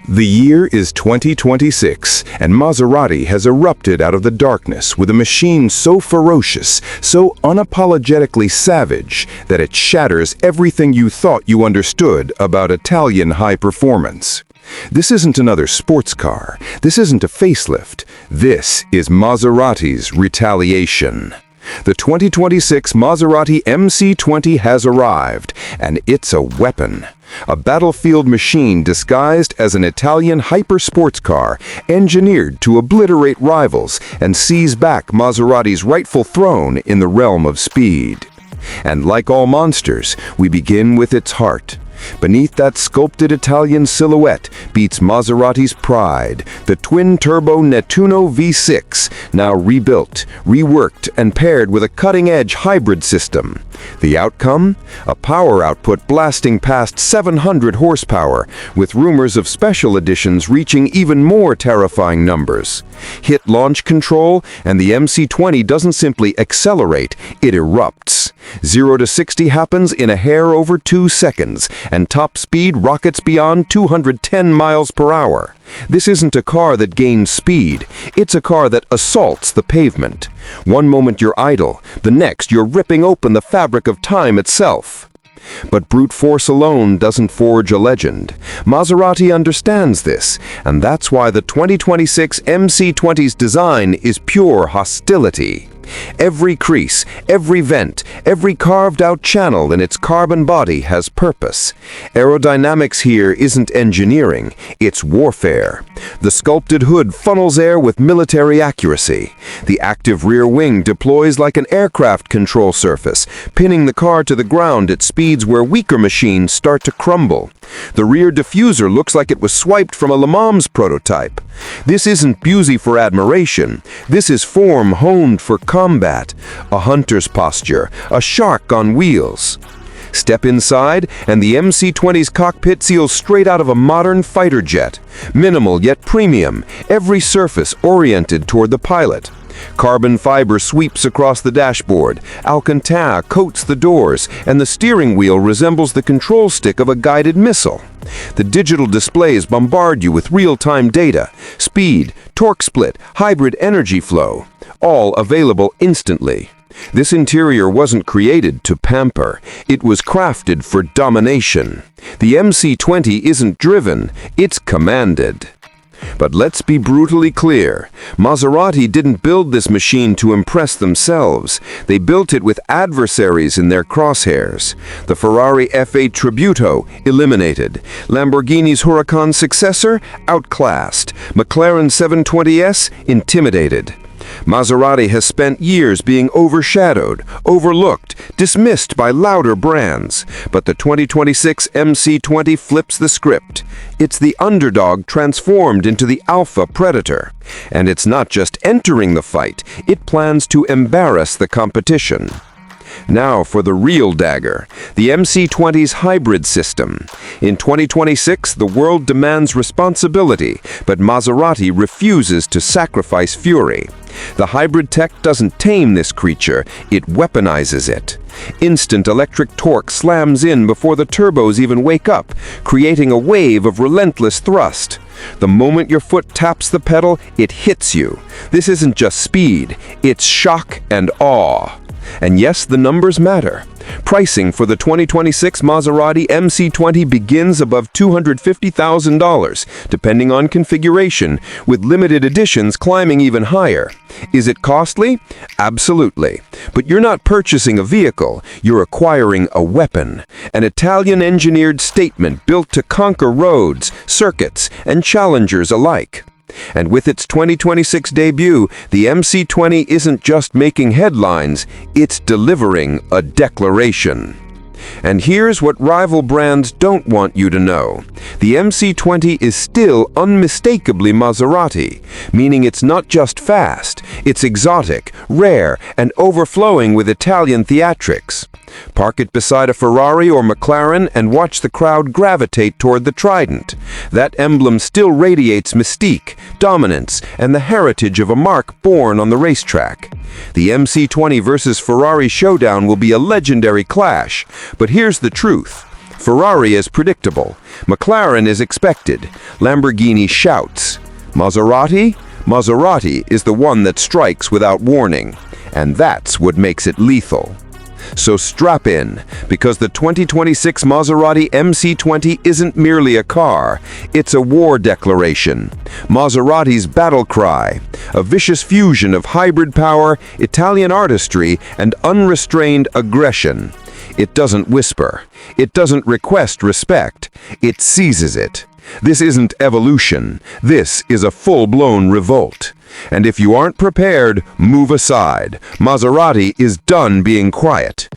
The year is 2026, and Maserati has erupted out of the darkness with a machine so ferocious, so unapologetically savage, that it shatters everything you thought you understood about Italian high performance. This isn't another sports car. This isn't a facelift. This is Maserati's retaliation. The 2026 Maserati MC20 has arrived, and it's a weapon. A battlefield machine disguised as an Italian hyper-sports car, engineered to obliterate rivals and seize back Maserati's rightful throne in the realm of speed. And like all monsters, we begin with its heart. Beneath that sculpted Italian silhouette beats Maserati's pride, the twin-turbo Nettuno V6, now rebuilt, reworked, and paired with a cutting-edge hybrid system. The outcome? A power output blasting past 700 horsepower, with rumors of special editions reaching even more terrifying numbers. Hit launch control, and the MC20 doesn't simply accelerate, it erupts. 0 to 60 happens in a hair over 2 seconds, and top speed rockets beyond 210 miles per hour. This isn't a car that gains speed, it's a car that assaults the pavement. One moment you're idle, the next you're ripping open the fabric of time itself. But brute force alone doesn't forge a legend. Maserati understands this, and that's why the 2026 MC20's design is pure hostility. Every crease, every vent, every carved-out channel in its carbon body has purpose. Aerodynamics here isn't engineering, it's warfare. The sculpted hood funnels air with military accuracy. The active rear wing deploys like an aircraft control surface, pinning the car to the ground at speeds where weaker machines start to crumble. The rear diffuser looks like it was swiped from a Le Mans prototype. This isn't beauty for admiration. This is form honed for combat, a hunter's posture, a shark on wheels. Step inside, and the MC20's cockpit seals straight out of a modern fighter jet. Minimal yet premium, every surface oriented toward the pilot. Carbon fiber sweeps across the dashboard, Alcantara coats the doors, and the steering wheel resembles the control stick of a guided missile. The digital displays bombard you with real-time data, speed, torque split, hybrid energy flow, all available instantly. This interior wasn't created to pamper, it was crafted for domination. The MC20 isn't driven, it's commanded. But let's be brutally clear, Maserati didn't build this machine to impress themselves. They built it with adversaries in their crosshairs. The Ferrari F8 Tributo, eliminated. Lamborghini's Huracan successor, outclassed. McLaren 720S, intimidated. Maserati has spent years being overshadowed, overlooked, dismissed by louder brands. But the 2026 MC20 flips the script. It's the underdog transformed into the alpha predator. And it's not just entering the fight, it plans to embarrass the competition. Now for the real dagger, the MC20's hybrid system. In 2026, the world demands responsibility, but Maserati refuses to sacrifice fury. The hybrid tech doesn't tame this creature, it weaponizes it. Instant electric torque slams in before the turbos even wake up, creating a wave of relentless thrust. The moment your foot taps the pedal, it hits you. This isn't just speed, it's shock and awe. And yes, the numbers matter. Pricing for the 2026 Maserati MC20 begins above $250,000, depending on configuration, with limited editions climbing even higher. Is it costly? Absolutely. But you're not purchasing a vehicle, you're acquiring a weapon. An Italian-engineered statement built to conquer roads, circuits, and challengers alike. And with its 2026 debut, the MC20 isn't just making headlines, it's delivering a declaration. And here's what rival brands don't want you to know. The MC20 is still unmistakably Maserati, meaning it's not just fast, it's exotic, rare, and overflowing with Italian theatrics. Park it beside a Ferrari or McLaren and watch the crowd gravitate toward the Trident. That emblem still radiates mystique, dominance, and the heritage of a mark born on the racetrack. The MC20 versus Ferrari showdown will be a legendary clash, but here's the truth. Ferrari is predictable. McLaren is expected. Lamborghini shouts. Maserati? Maserati is the one that strikes without warning. And that's what makes it lethal. So strap in, because the 2026 Maserati MC20 isn't merely a car, it's a war declaration. Maserati's battle cry, a vicious fusion of hybrid power, Italian artistry, and unrestrained aggression. It doesn't whisper. It doesn't request respect. It seizes it. This isn't evolution. This is a full-blown revolt. And if you aren't prepared, move aside. Maserati is done being quiet.